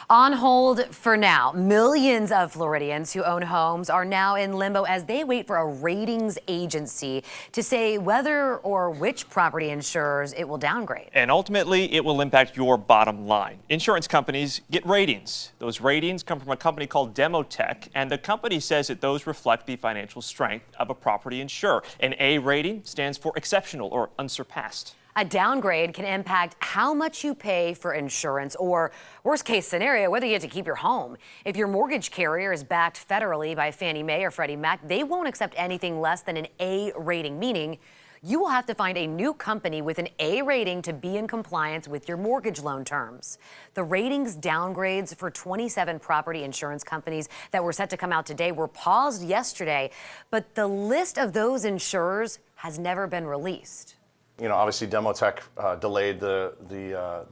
On hold for now. Millions of Floridians who own homes are now in limbo as they wait for a ratings agency to say whether or which property insurers it will downgrade. And ultimately, it will impact your bottom line. Insurance companies get ratings. Those ratings come from a company called Demotech, and the company says that those reflect the financial strength of a property insurer. An A rating stands for exceptional or unsurpassed. A downgrade can impact how much you pay for insurance, or worst case scenario, whether you get to keep your home. If your mortgage carrier is backed federally by Fannie Mae or Freddie Mac, they won't accept anything less than an A rating, meaning you will have to find a new company with an A rating to be in compliance with your mortgage loan terms. The ratings downgrades for 27 property insurance companies that were set to come out today were paused yesterday, but the list of those insurers has never been released. You know, obviously Demotech delayed the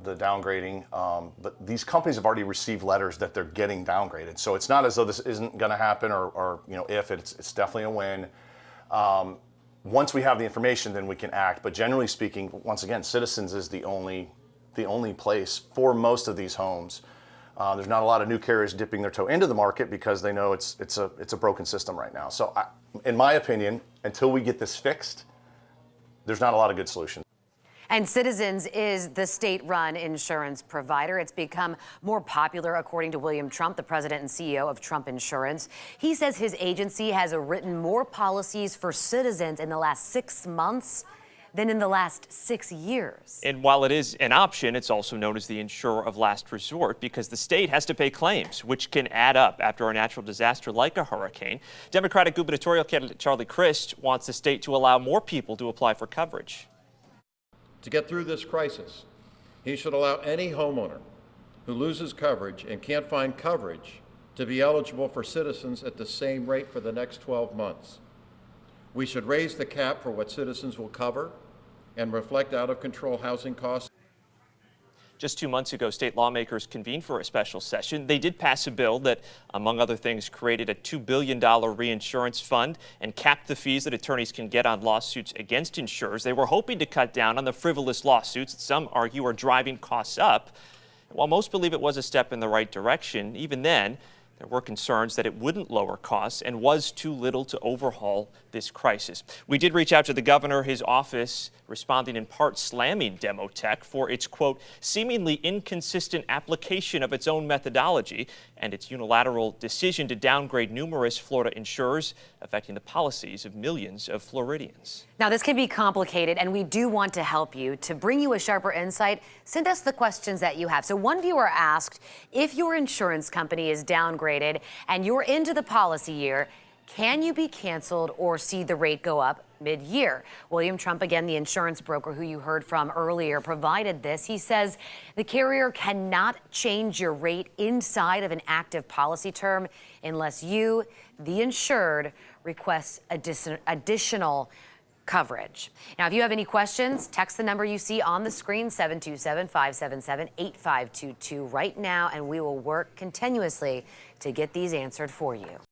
downgrading, but these companies have already received letters that they're getting downgraded. So it's not as though this isn't going to happen, or you know, if it's definitely a win. Once we have the information, then we can act. But generally speaking, once again, Citizens is the only place for most of these homes. There's not a lot of new carriers dipping their toe into the market because they know it's a broken system right now. So in my opinion, until we get this fixed, there's not a lot of good solutions. And Citizens is the state-run insurance provider. It's become more popular, according to William Trump, the president and CEO of Trump Insurance. He says his agency has written more policies for Citizens in the last 6 months than in the last 6 years. And while it is an option, it's also known as the insurer of last resort because the state has to pay claims, which can add up after a natural disaster like a hurricane. Democratic gubernatorial candidate Charlie Crist wants the state to allow more people to apply for coverage. To get through this crisis, he should allow any homeowner who loses coverage and can't find coverage to be eligible for Citizens at the same rate for the next 12 months. We should raise the cap for what Citizens will cover and reflect out-of-control housing costs. Just 2 months ago, state lawmakers convened for a special session. They did pass a bill that, among other things, created a $2 billion reinsurance fund and capped the fees that attorneys can get on lawsuits against insurers. They were hoping to cut down on the frivolous lawsuits that some argue are driving costs up. While most believe it was a step in the right direction, even then, there were concerns that it wouldn't lower costs and was too little to overhaul this crisis. We did reach out to the governor, his office responding in part slamming Demotech for its, quote, seemingly inconsistent application of its own methodology and its unilateral decision to downgrade numerous Florida insurers, affecting the policies of millions of Floridians. Now, this can be complicated, and we do want to help you. To bring you a sharper insight, send us the questions that you have. So one viewer asked, if your insurance company is downgraded and you're into the policy year, can you be canceled or see the rate go up mid-year? William Trump, again, the insurance broker who you heard from earlier, provided this. He says the carrier cannot change your rate inside of an active policy term unless you, the insured, requests additional coverage. Now, if you have any questions, text the number you see on the screen, 727-577-8522 right now, and we will work continuously to get these answered for you.